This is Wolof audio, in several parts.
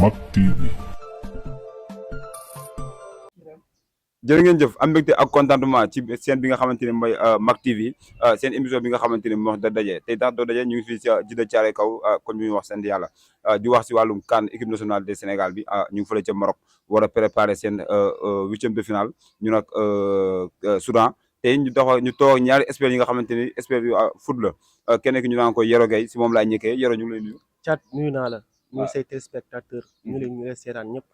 Mak TV. jërë ngeen jëf am mbégte ak contentement ci seen bi nga xamante ne mooy Mak TV seen émission bi nga xamante ne mooy wax da daje tey tax doo daje ñu ngi fii ci Djiddah Thiaroye Kaw kon ñu wax sant yàlla di wax si wàllum CAN équipe nationale de Sénégal bi ñu ngi fële ca Maroc war a préparer seen huitième de finale ñu nag Soudan tey ñu toog ñaari experts yi nga xamante ni experts yu foot la kenn ki ñu naan ko Yoro Gueye si moom laay ñëkkee Yoro ñu ngi lay nuyu. Thiat nuyu naa la. nuyu say téléspectateur ñu lay seetaan ñëpp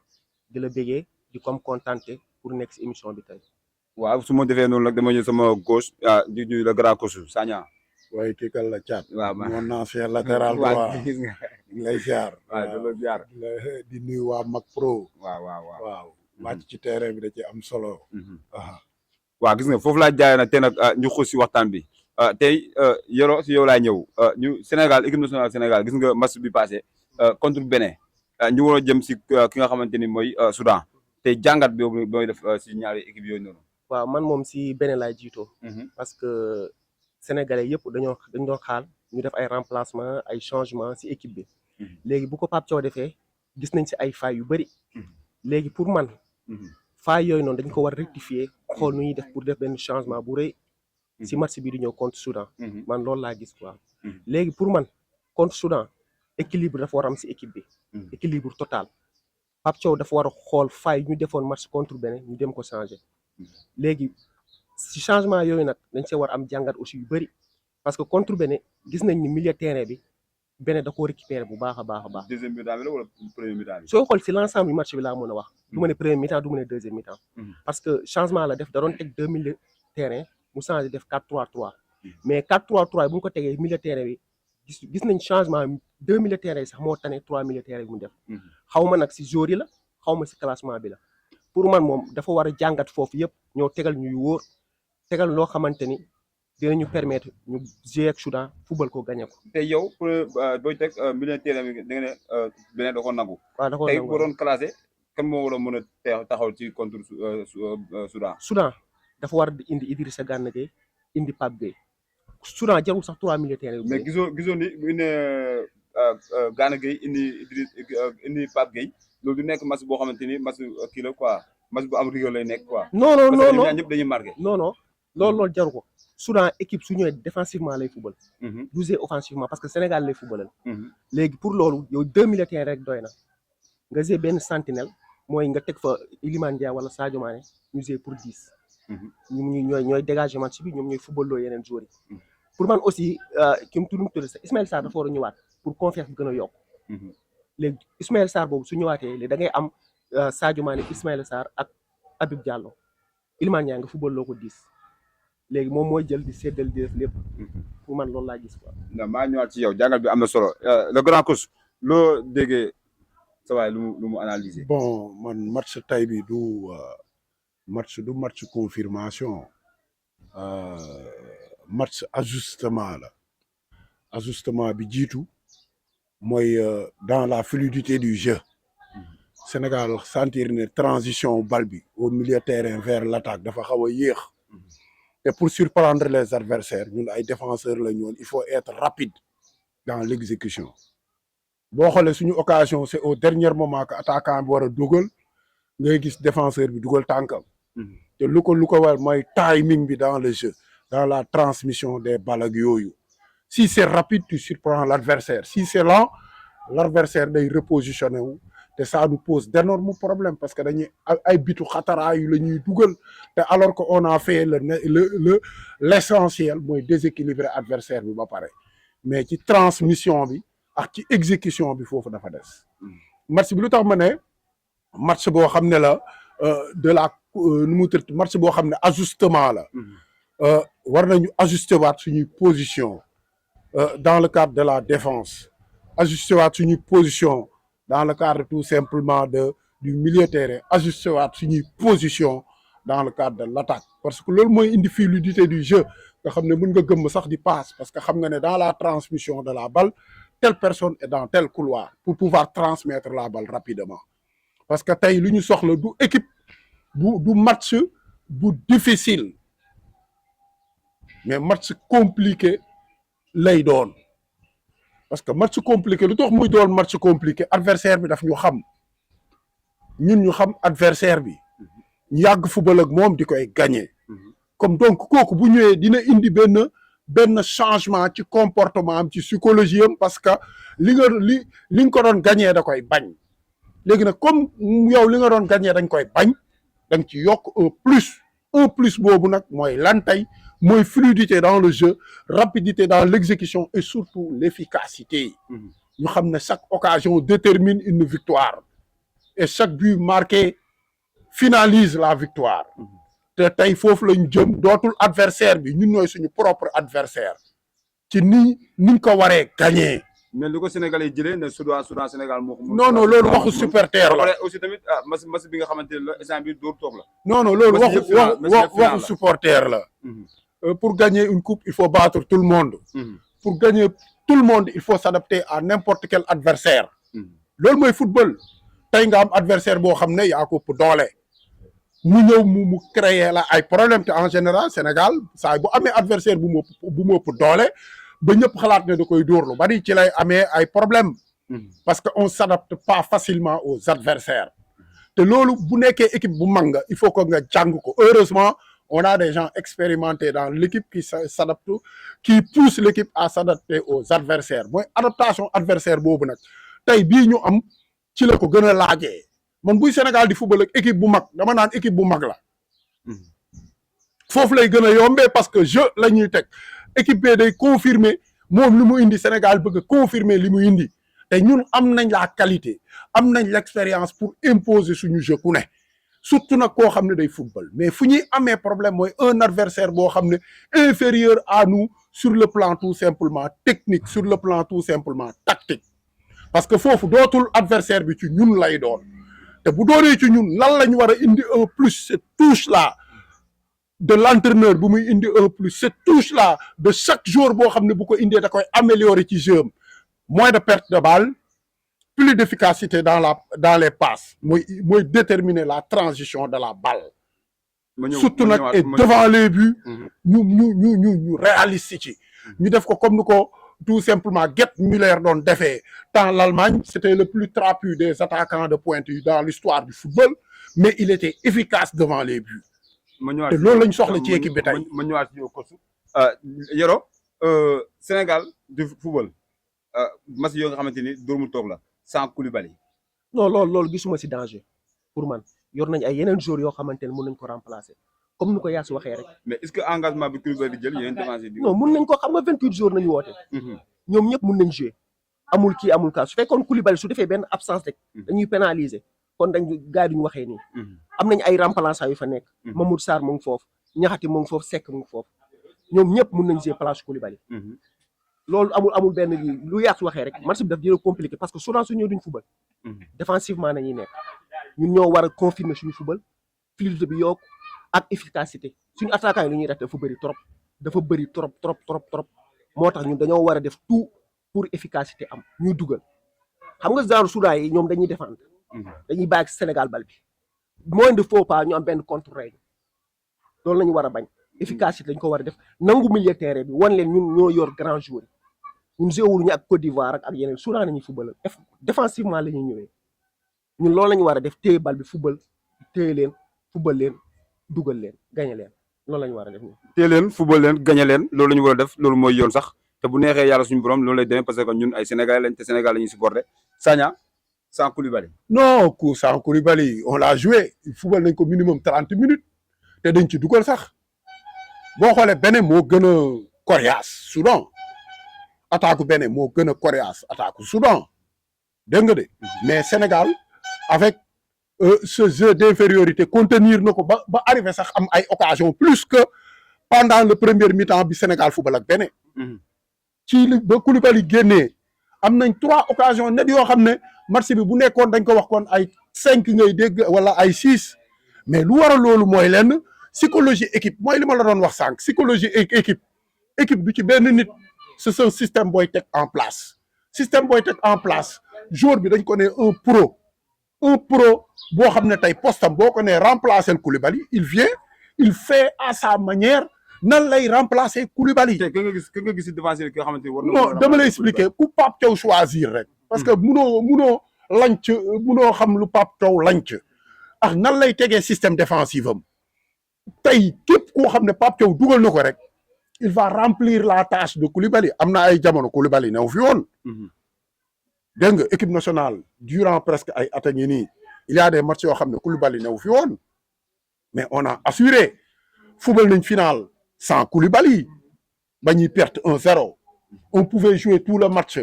di la bégee di comme contenté pour nekk si émission bi tey. waaw su ma defee noonu nag dama ñëw sama gauche di nuyu le grand coach Sagna. waaye kii kan la Thiat. waaw mon ancien latéral droit gis nga. di lay ziar. waaw ziar. di nuyu waa Mak Pro. waaw. wàcc ci terrain bi da ci am solo. waaw gis nga foofu laa jaayee nag te nag ñu xuus si waxtaan bi tey Yoro si yow laay ñëw ñu Sénégal équipe nationale Sénégal gis nga match bi passé contre Bénin ñu war a jëm si ki nga xamante ni mooy Soudan tey jàngat bi booy def si ñaari équipe yooyu noonu. waaw man moom si Bénin laay jiitoo. parce que sénégalais yëpp dañ doon xaar ñu def ay remplacement ay changement si équipe bi. léegi bu ko Pape Thiaw defee gis nañ si ay failles yu bëri. léegi pour man. failles yooyu noonu dañ ko war rectifier xool nu ñuy def pour def benn changement bu rëy. si match bi di ñëw contre Soudan. man loolu laa gis quoi. léegi pour man contre Soudan équilibre dafa war am si équipe bi. équilibre total. Pape Thiaw dafa war a xool failles ñu defoon match contre Bénin ñu dem ko changer. léegi si changement yooyu nag dañ see war am jàngat aussi yu bëri parce que contre Bénin gis nañ ni milieu terrain bi Bénin da koo récupérer bu baax a baax. deuxième mi-temps bi la wala premier mi-temps bi. soo xool si l' ensemble du match bi laa mën a wax. du ma ne premier mi-temps du ma ne deuxième mi-temps. parce que changement la def da doon teg 2 milieu terrain mu changé def 4-3-3. mais 4-3-3 bu ñu ko tegee milieu terrain bi gis nañ changement 2 milieu terrain yi sax moo tane 3 milieu terrain yi mu def. xaw ma nag si joueur yi la xaw ma si classement bi la. pour man moom dafa war a jàngat foofu yëpp ñoo tegal ñuy wóor tegal loo xamante ni dinañu permettre ñu jouer ak Soudan football ko gagné ko. te yow pour booy teg milieu terrain bi da nga ne Bénin da ko nangu. waaw da ko tey nangu boo doon classé kan moo war a mën a taxaw ci contre Soudan. Soudan dafa war a indi Idrissa Gana Gueye indi Pape Gueye Soudan jarul sax 3 milieu terrain mais gisoo ni bu ne Gana Gueye indi Pape Gueye loolu du nekk match boo xamante ni match kii la quoi match bu am rigueur lay nekk quoi. non parce que ñoom ñaar ñëpp dañuy marqué. non loolu jaru ko. Soudan équipe su ñëwee défensivement lay football. du jouer offensivement parce que Sénégal lay footballal. léegi pour loolu yow 2 milieu terrain rek doy na nga jouer benn sentinelle mooy nga teg fa Iliman Ndiaye wala Sadio Mané ñu jouer pour 10. ñooy dégager match bi ñoom ñooy footballoo yeneen joueurs yi. pour man aussi ki mu tudd Ismaël Sarr dafa war a ñëwaat pour confiance bi gën a yokk. léegi Ismaël Sarr boobu su ñëwaatee léegi da ngay am Sadio Mané Ismaël Sarr ak Habib Diallo Iliman Ndiaye nga footballoo ko 10. léegi moom mooy jël di séddal di def lépp pour man loolu laa gis quoi. non maa ñëwaat ci yow jàngal bi am na solo le grand coach loo déggee sa waay lu mu analyser. bon man match tay bi du match confirmation match ajustement la ajustement bi jiitu mooy dans la fluidité du jeu Sénégal sentir ne transition bal bi au milieu terrain vers l'attaque dafa xaw a yéex. Et pour surprendre les adversaires ñun ay défenseurs la ñoon il faut être rapide dans l'exécution boo xoolee suñu occasion c'est au dernier moment que attaquant bi war a dugal ngay gis défenseur bi dugal tànkam te lu ko war mooy timing bi dans le jeu dans la transmission des balles ak yooyu si c'est rapide tu surprends l'adversaire si c'est lent l'adversaire day repositionné wu te ça nous pose d'énormes problèmes parce que dañuy ay bitu xataraayu la ñuy dugal te alors que on a fait l'essentiel mooy déséquilibrer adversaire bi ba pare mais ci transmission bi ak ci exécution bi foofu dafa des match bi lu tax ma ne match boo xam ne la de la nu mu tëdd match boo xam ne ajustement la war nañu ajuster waat suñuy position dans le cadre de la défense ajuster waat suñuy position dans le cadre tout simplement du milieu terrain ajuster waat suñuy position dans le cadre de l'attaque parce que loolu mooy indi fluidité du jeu nga xam ne mën nga gëmm sax di passe parce que xam nga ne dans la transmission de la balle telle personne est dans tel couloir pour pouvoir transmettre la balle rapidement parce que tey lu ñu soxla du équipe du match bu difficile mais match compliqué lay doon parce que match compliqué lu tax muy doon match compliqué adversaire bi daf ñu xam ñun ñu xam adversaire bi ñu yàgg football ak moom di koy gagné comme donc kooku bu ñëwee dina indi benn changement ci comportement am ci psychologie am parce que li nga ko doon gagné da koy bañ léegi nag comme yow li nga doon gagné dañ koy bañ da nga ci yokk un plus boobu nag mooy lan tey mooy fluidité dans le jeu rapidité dans l'exécution et surtout l'efficacité ñu xam ne chaque occasion détermine une victoire et chaque but marqué finalise la victoire te tey foofu lañ jëm dootul adversaire bi ñun ñooy suñu propre adversaire ci niñ ko waree gagner. mais lu ko Sénégal yi jëlee ne Soudan Sénégal moo ko. non loolu waxu supporter la. aussi tamit match bi nga xamante ne la instant bi dóor toog la. non loolu waxu supporter la. Pour gagner une coupe il faut battre tout le monde. Pour gagner tout le monde il faut s'adapter à n'importe quel adversaire. loolu mooy football tey nga am adversaire boo xam ne yaa ko ëpp doole. mu ñëw mu créer la ay problème te en général Sénégal saa bu amee adversaire bu mu ëpp doole ba ñëpp xalaat ne da koy dóor lu bari ci lay amee ay problème parce que on s'adapte pas facilement aux adversaires te loolu bu nekkee équipe bu mag nga il faut que nga jàng ko heureusement on a des gens expérimentés dans l'équipe qui s'adaptent qui poussent l'équipe à s'adapter aux adversaires mooy adaptation adversaire boobu nag tey bii ñu am ci la ko gën a laajee man buy Sénégal di football ak équipe bu mag dama naan équipe bu mag la foofu lay gën a yombee parce que jeu la ñuy teg équipe bi day confirmer moom li mu indi Sénégal bëgg a confirmer li mu indi te ñun am nañ la qualité am nañ l'expérience pour imposer suñu jeu ku ne surtout nag koo xam ne day football mais fu ñuy amee problème mooy un adversaire boo xam ne inférieur à nous sur le plan tout simplement technique sur le plan tout simplement tactique parce que foofu dootul adversaire bi ci ñun lay doon te bu doonee ci ñun lan la ñu war a indi un plus cette touche là de l'entraîneur bu muy indi un plus cette touche là de chaque jour boo xam ne bu ko indee da koy améliorer ci jeu am moins de perte de balle plus d'efficacité dans les passes mooy déterminer la transition de la balle surtout nag et devant les buts ñu réaliste ci ñu def ko comme ni ko tout simplement Gerd Müller doon defee tant l'Allemagne c'était le plus trapu des attaquants de pointe dans l'histoire du football mais il était efficace devant les buts te loolu lañ soxla ci équipe bi tey ma ñëwaat ci yow coach Yoro Sénégal du football match yoo nga xamante ni dóor mu toog la sans Koulibaly non loolu gisuma ci danger pour man yor nañ ay yeneen joueurs yoo xamante ne mën nañ ko remplacer comme ni ko Yass waxee rek. mais est-ce que engagement bi Koulibaly di jël yeneen défenseurs yi. non mun nañ ko xam nga 28 jours nañu woote. ñoom ñëpp mun nañ jouer amul kii amul kaa su fekkoon Koulibaly su defee benn absence rek. dañuy pénaliser kon gars yi duñu waxee nii. am nañ ay remplaçants yu fa nekk. Mamadou Sarr mu ngi foofu Niakhaté mu ngi foofu Seck mu ngi foofu ñoom ñëpp mun nañ jouer place Koulibaly. loolu amul benn lii lu Yass waxee rek match bi daf dina compliqué parce que Soudan su ñëw duñ football. défensivement nañuy nekk ñun ñoo war a confirmer suñu football fluidité bi yokku ak efficacité suñu attaquant yi lu ñuy def dafa bëri trop moo tax ñun dañoo war a def tout pour efficacité am ñuy dugal xam nga genre Soudan yi ñoom dañuy défendre dañuy bàyyi ak Sénégal bal bi moins de faux pas ñu am benn contre-règle loolu la ñu war a bañ efficacité lañ ko war a def nangu milieu terrain bi wan leen ñun ñoo yor grand joueur yi ñun joué wuñu ak Côte d'Ivoire ak yeneen Soudan nañuy football défensivement la ñuy ñëwee ñun loolu la ñu war a def téye bal bi téye leen football leen dugal leen gagné leen loolu la ñu war a def nii. téye leen football leen gagné leen loolu la ñu war a def loolu mooy yoon sax te bu neexee yàlla suñu borom loolu lay demee parce que ñun ay Sénégalais lañ te Sénégal la ñuy supporter Sagna sans Koulibaly. non sans Koulibaly on l'a joué football nañ ko minimum 30 minutes te dañ ci dugal sax boo xoolee Bénin moo gën a coriace Soudan attaque Bénin moo gën a coriace attaque Soudan dégg nga de mais Sénégal avec ce jeu d'infériorité contenir na ko ba arrivé sax am ay occasion plus que pendant le premier mi-temps bi Sénégal football ak Bénin ci li ba Koulibaly génnee am nañ 3 occasions net yoo xam ne match bi bu nekkoon dañ ko wax kon ay 5 ngay dégg wala ay 6 mais lu waral loolu mooy lenn psychologie équipe mooy li ma la doon wax sànq psychologie équipe du ci benn nit c'est un système booy teg en place joueur bi dañ ko ne un pro boo xam ne tey postam boo ko ne remplacer Koulibaly il vient il fait à sa manière nan lay remplacer Koulibaly. tey ka nga gis défenseur ki nga xamante ni war na. non dama lay expliquer ku Pape Thiaw choisir rek. parce que munoo lanc munoo xam lu Pape Thiaw lanc ak nan lay tegee système défensif am tey képp koo xam ne Pape Thiaw dugal na ko rek il va remplir la tâche de Koulibaly am na ay jamono Koulibaly new fi woon. dégg nga équipe nationale durant presque ay at a ngi nii il y a des matchs yoo xam ne Koulibaly new fi woon mais on a assuré football nañ final sans Koulibaly ba ñuy perte 1-0 on pouvait jouer tout le match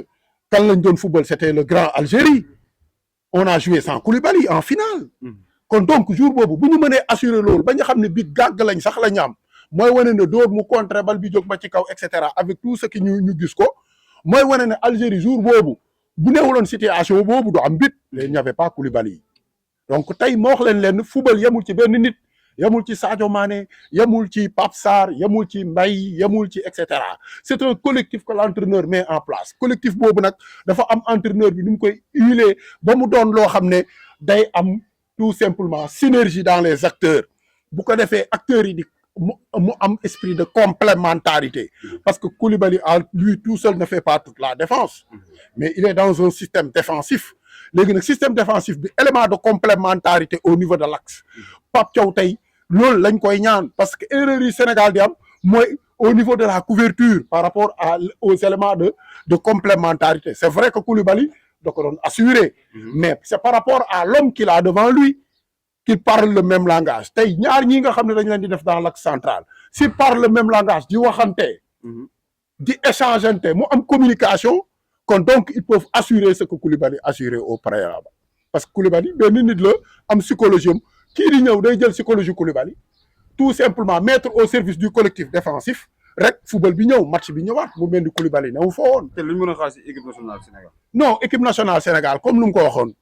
kan lañ doon football c'était le grand Algérie on a joué sans Koulibaly en finale. kon donc jour boobu bu ñu mënee assurer loolu ba nga xam ne bi gàgg lañ sax la ñu am mooy wane ne dóor mu contre bal bi jóg ba ci kaw et cetera avec tout ce qui ñu gis ko mooy wane ne Algérie jour boobu bu newuloon situation boobu du am bit il n'y avait pas Koulibaly donc tey moo wax leen football yemul ci benn nit yemul ci Sadio Mané yemul ci Pape Sarr yemul ci Mbaye yemul ci et cetera c'est un collectif que l'entraîneur met en place collectif boobu nag dafa am entraîneur bi ni mu koy huiler ba mu doon loo xam ne day am tout simplement synergie dans les acteurs bu ko defee acteurs yi di mu am esprit de complémentarité parce que Koulibaly à lui tout seul ne fait pas toute la défense mais il est dans un système défensif léegi nag système défensif bi élément de complémentarité au niveau de l'axe Pape Thiaw tey loolu lañ koy ñaan parce que erreur yi Sénégal di am mooy au niveau de la couverture par rapport aux éléments de complémentarité c'est vrai que Koulibaly da ko doon assurer mais c'est par rapport à l'homme qu'il a devant lui qu'il parle le même langage tey ñaar ñi nga xam ne dañ leen di def dans l'axe central s'ils parlent le même langage di waxante di échangeante mu am communication kon donc ils peuvent assurer ce que Koulibaly assurer au préalable parce que Koulibaly benn nit la am psychologie am kii di ñëw day jël psychologie Koulibaly tout simplement mettre au service du collectif défensif rek football bi ñëw match bi ñëwaat mu mel ni Koulibaly newu fa woon. te lu ñu mën a xaar ci équipe nationale Sénégal. non équipe nationale Sénégal comme lu mu ko waxoon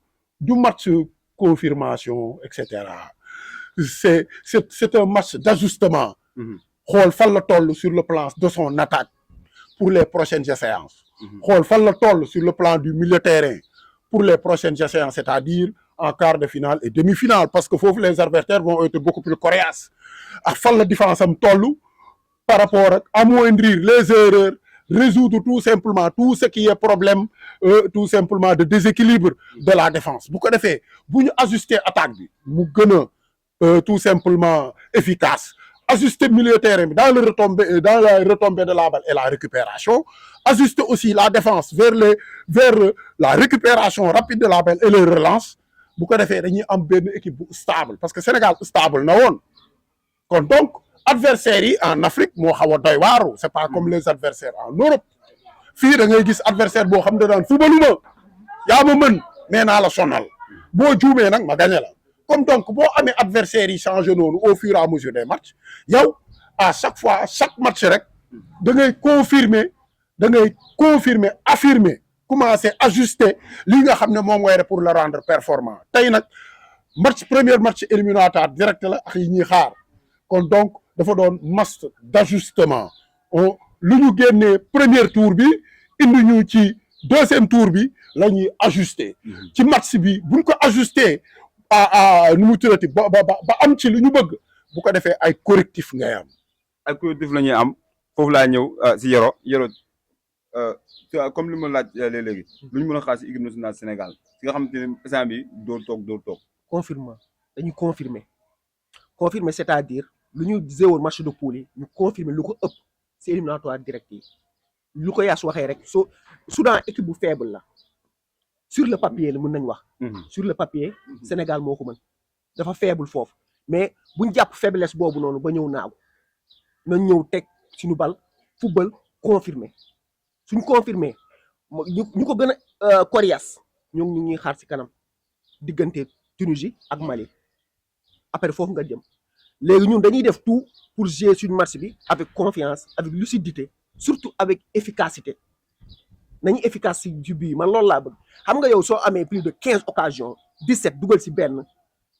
du match confirmation et cetera c'est un match d'ajustement. xool fan la toll sur le plan de son attaque pour les prochaines séances. xool fan la toll sur le plan du milieu terrain pour les prochaines séances c'est-à-dire en quart de finale et demi-finale parce que foofu les adversaires vont être beaucoup plus coriaces ak fan la défense am toll par rapport ak amoindrir les erreurs résoudre tout simplement tout ce qui est problème tout simplement de déséquilibre de la défense bu ko defee bu ñu ajuster attaque bi mu gën a tout simplement efficace ajuster milieu terrain bi dans la retombée de la balle et la récupération ajuster aussi la défense vers la récupération rapide de la balle et les relances bu ko defee dañuy am benn équipe bu stable parce que Sénégal stable na woon kon donc adversaires yi en Afrique moo xaw a doy waaru c'est pas comme les adversaires en Europe fii da ngay gis adversaire boo xam ne daan fubaluma yaa ma mën mais naa la sonal boo juumee nag ma gagné la comme donc boo amee adversaires yi changé noonu au fur et à mesure des matchs yow à chaque fois chaque match rek da ngay confirmer affirmer commencer ajuster li nga xam ne moom ngay def pour le rendre performant tey nag premier match éliminatoire direct la ak yi ñuy xaar kon donc dafa doon match d'ajustement lu ñu génnee premier tour bi indi ñu ci deuxième tour bi la ñuy ajuster ci match bi buñ ko ajuster nu mu tuddati ba am ci lu ñu bëgg bu ko defee ay correctif ngay am. ay correctif la ñuy am foofu laa ñëw si Yoro comme li ma laaj léegi lu ñu mën a xaar si équipe nationale Sénégal si nga xamante ne instant bi dóor toog. confirmation dañuy confirmer c'est-à-dire lu ñu zéwoon match de poule yi ñu confirmer lu ko ëpp si éliminatoire direct yi lu ko yaas waxee rek Soudan équipe bu faible la sur le papier la mën nañ wax. sur le papier Sénégal moo ko mën dafa faible foofu mais buñ jàpp faiblesse boobu noonu ba ñëw naaw nañ ñëw teg suñu bal football confirmer suñ confirmer ñu ko gën a coriace ñu ñuy xaar si kanam diggante Tunisie ak Mali après foofu nga jëm léegi ñun dañuy def tout pour jouer suñu match bi avec confiance avec lucidité surtout avec efficacité nañu efficace si ju bii man loolu laa bëgg xam nga yow soo amee plus de 15 occasions 17 dugal si benn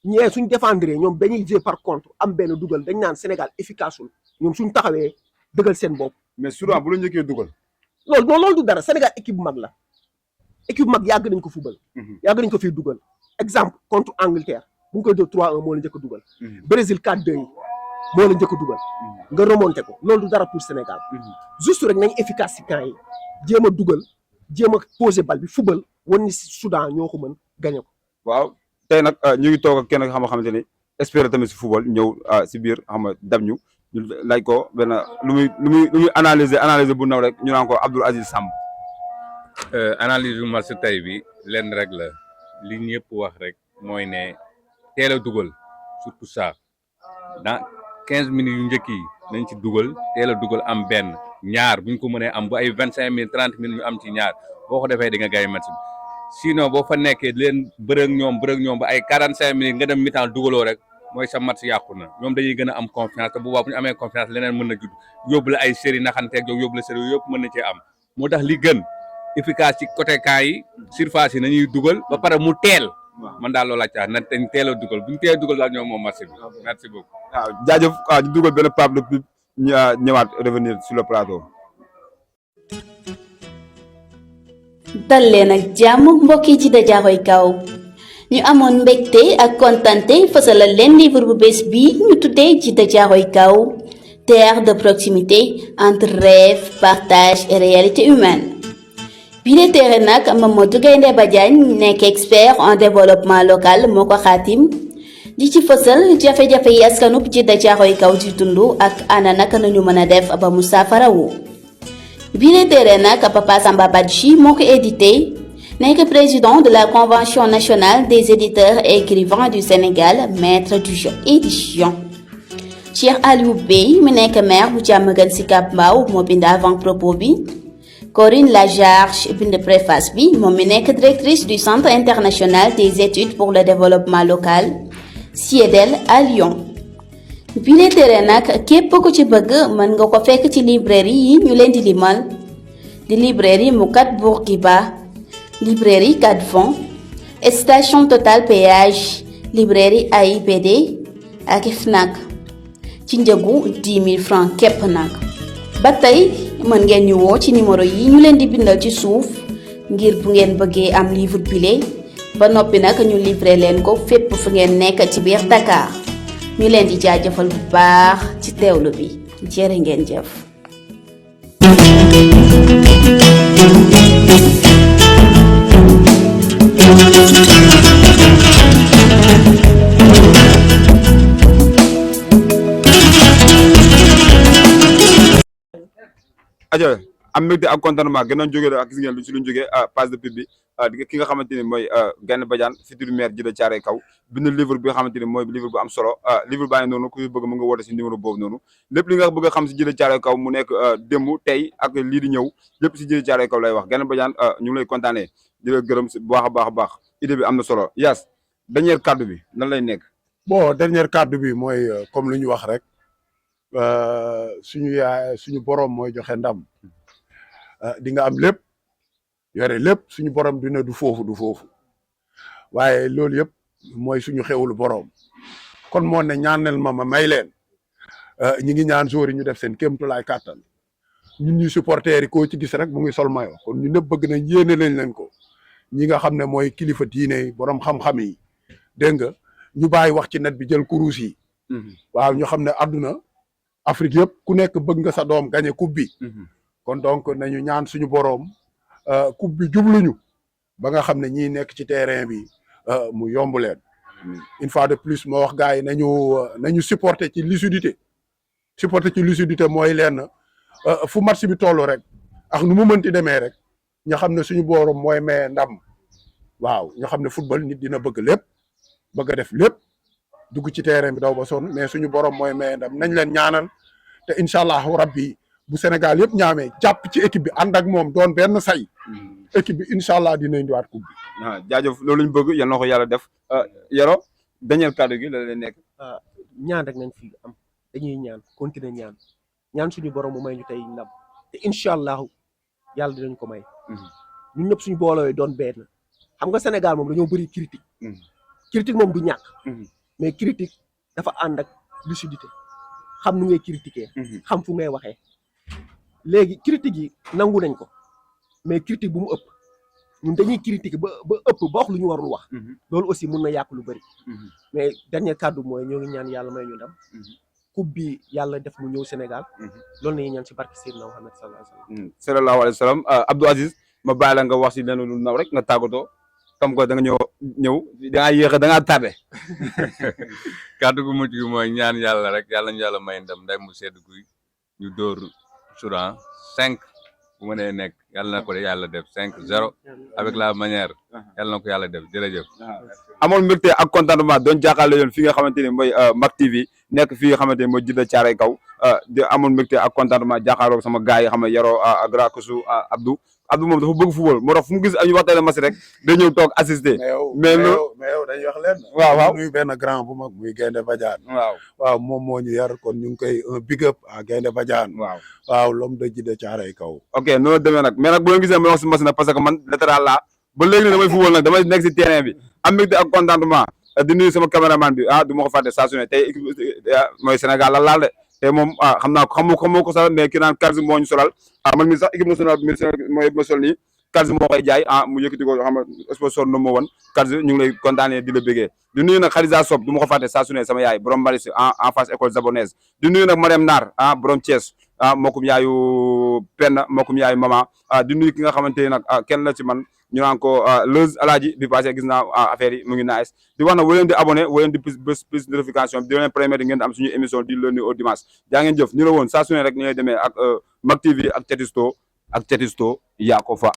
ñee suñ défendre ñoom dañuy jouer par contre am benn dugal dañ naan Sénégal efficace wul ñoom suñ taxawee dëggal seen bopp. mais Soudan bu la njëkkee dugal. loolu du dara Sénégal équipe bu mag la équipe bu mag yàgg nañ ko football. yàgg nañ ko fii dugal exemple contre Angleterre bu ñu koy dóor 3-1 moo la njëkk a dugal. Brésil 4-2 yi moo la njëkk a dugal nga remonté ko loolu du dara pour Sénégal juste rek nañ efficace ci camp yi jéem a dugal jéem a posé bal bi fubal wan ni Soudan ñoo ko mën gagné ko. waaw tey nag ñu ngi toog ak kenn nga xamante ni espérer tamit si football ñëw si biir xam nga dab ñu laaj ko benn lu muy analyser bu naw rek ñu naan ko Abdoul Aziz Samb. analyse bu match tey bi lenn rek la li ñëpp wax rek mooy ne teel a dugal surtout ça dans 15 minutes yu njëkk yi nañ ci dugal teel a dugal am benn ñaar buñ ko mënee am bu ay 25 minutes 30 minutes ñu am ci ñaar boo ko defee di nga gagne match bi sinon boo fa nekkee leen bërëg ñoom ba ay 45 minutes nga dem mi-temps dugaloo rek mooy sa match yàqu na ñoom dañuy gën a am confiance te bu baax bu ñu amee confiance leneen mën na judd yóbbu la ay série naxanteeg yóbbu la série yëpp mën na cee am moo tax li gën efficace ci côté camp yi surface yi nañuy dugal ba pare mu teel. man daal loolu laaj na dañ teel a dugal bu ñu teel a dugal daal ñoom moom match bi merci beaucoup. waaw jaajëf di dugal benn pape de pub ñëwaat revenir sur le plateau. dal leen ak jàmm mbokk yi ci Caaroy Kaw ñu amoon mbégte ak kontante fësalal leen livre bu bees bi ñu tuddee ci Caaroy Kaw terre de proximité entre rêve partage et réalité humaine. bi le téere nag Mamadou Gaynde Badiane nekk expert en développement local moo ko xaatim di ci fësal jafe-jafe yi askanub ci Caaroy Kaw di dund ak ana naka nañu mën a def ba mu saafarawu bi le téere nag Papa Samba Badji moo ko édité nekk président de la convention nationale des éditeurs et écrivains du Sénégal maître du jeu édition Cheikh Aliou Bey mi nekk maire bu Diamaguène Sicap Mbao moo bind avant propos bi Corinne Lajarche bind préface bi moom mi nekk directrice du Centre international des études pour le développement local CIEDEL à Lyon bi le téere nag képp ku ci bëgg mën nga ko fekk ci librairie yi ñu leen di limal di librairie Moukat Bourguiba librairie 4 Vents station Total Péage librairie AIBD ak Fnac ci njëgu 10 000 francs képp nag ba tey mën ngeen ñu woo ci numéro yi ñu leen di bindal ci suuf ngir bu ngeen bëggee am livre bile ba noppi nag ñu livré leen ko fépp fu ngeen nekk ci biir Dakar ñu leen di jaajëfal bu baax ci teewlu bi jërë ngeen jëf. aja am mbégte ak contentement gën a jógee ak gis ngeen lu ci luñ jógee page de pub bi ki nga xamante ni mooy Gaynde Badiane futur maire Djiddah Thiaroye Kaw bind livre bi nga xamante ni mooy livre bu am solo livre baa ngi noonu ku bëgg mu nga woote si numéro boobu noonu lépp li nga bëgg a xam si Djiddah Thiaroye Kaw mu nekk démb tey ak lii di ñëw lépp si Djiddah Thiaroye Kaw lay wax Gaynde Badiane ñu ngi lay kontaanee di la gërëm si bu baax a baax idée bi am na solo Yaas dernier kàddu bi nan lay nekk. bon dernier kàddu bi mooy comme lu ñu wax rek suñu borom mooy joxe ndam di nga am lépp yore lépp suñu borom dina du foofu waaye loolu yëpp mooy suñu xewlu borom kon moo ne ñaanal ma may leen ñi ngi ñaan jour yi ñu def seen kéemtulaay kàttan ñun ñu supporters yi koo ci gis rek mu ngi sol mayo kon ñu ñëpp bëgg nañ yéene lañ leen ko ñi nga xam ne mooy kilifa diine borom xam-xam yi dégg nga ñu bàyyi wax ci net bi jël kurus yi waaw ñu xam ne àdduna Afrique yëpp ku nekk bëgg nga sa doom gagné coupe bi kon donc nañu ñaan suñu boroom coupe bi jubluñu ba nga xam ne ñii nekk ci terrain bi mu yomb leen une fois de plus moo wax gars yi nañu supporter ci lucidité mooy leen fu match bi toll rek ak nu mu mënti demee rek ñu xam ne suñu boroom mooy maye ndam waaw ñu xam ne football nit dina bëgg lépp bëgg a def lépp dugg ci terrain bi daw ba sonn mais suñu borom mooy maye ndam nañ leen ñaanal te incha allahu rabbi bu Sénégal yëpp ñaamee jàpp ci équipe bi ànd ak moom doon benn say équipe bi incha allah dina indiwaat coupe bi. waaw jaajëf loolu ñu bëgg yal na ko yàlla def Yoro dernier kàddu gi la lay nekk. ñaan rek nañ fi am dañuy ñaan continuer ñaan suñu borom mu may ñu tey ndam te incha allahu yàlla dinañ ko may. ñun ñëpp suñu booloo yi doon benn xam nga Sénégal moom dañoo bëri critique critique moom du ñàkk. mais critique dafa ànd ak lucidité xam nu ngay critiquer xam fu ngay waxee léegi critique yi nangu nañ ko mais critique bu mu ëpp ñun dañuy critiquer ba ëpp ba wax lu ñu warul wax loolu aussi mun na yàq lu bëri mais dernier kàddu mooy ñoo ngi ñaan yàlla may ñu ndam coupe bi yàlla def mu ñëw Sénégal loolu nañu ñaan ci barke Seydina Muhammad sallallahu alayhi wa sallam. sallallahu alayhi wa sallam Abdou Aziz ma bàyyi la nga wax si lenn lu naw rek nga tàggatoo comme que da nga ñëw da ngaa yéex da ngaa tardé. kàddu gu mujj gi mooy ñaan yàlla rek yàlla ñu yàlla may ndam nday mu sedd guy ñu dóor Soudan 5 bu mënee nekk yàlla na ko yàlla def 5-0 avec la manière yàlla na ko yàlla def jërëjëf. amoon mbégte ak contentement doon jàkkaarloo yoon fi nga xamante ni mooy Mak TV nekk fi nga xamante ni mooy Djiddah Thiaroye Kaw di amoon mbégte ak contentement jàkkaarloo sama gars yi xam ne yaroo Grakosu Abdou moom dafa bëgg football moo tax fu mu gis ñu waxtaanee match rek day ñëw toog assister. mais yow dañuy wax leen. waaw nuyu benn grand bu mag muy Gaynde Badiane. waaw moom moo ñu yar kon ñu ngi koy un big up à Gaynde Badiane. waaw l'homme de Djiddah Thiaroye Kaw. ok noonu demee nag mais nag bu leen gisee ma wax si match nag parce que man latéral laa ba léegi damay football nag damay nekk si terrain bi am mbégte ak contentement di nuyu sama caméraman bi du ma ko fàtte saa su ne tey équipe mooy Sénégal la laal de tey moom xam naa xamoo ko sax mais ki naan Kalsi moo ñu solal man mi sax équipe nationale bi mooy ma sol nii Kalsi moo koy jaay mu yëkkati ko xam nga sponsor no moo woon Kalsi ñu ngi lay kontaanee di la bégee di nuyu nag Khadija Sob du ma ko fàtte saa su ne sama yaay borom Maris en face école japonaise di nuyu nag Mariam Naar borom Thiès mbokkum yaayu Penn mbokkum yaayu Mama di nuyu ki nga xamante ne nag kenn la ci man ñu naan ko Leuz Alaaji bi passé gis naa affaire yi mu ngi nice di wax na woo leen di abonné woo leen di plus notification bi di leen permettre ngeen am suñu émission du lundi au dimanche jaa ngeen jëf ñu la woon saa su ne rek ni lay demee ak Mak TV ak Thiatisto yaa ko fa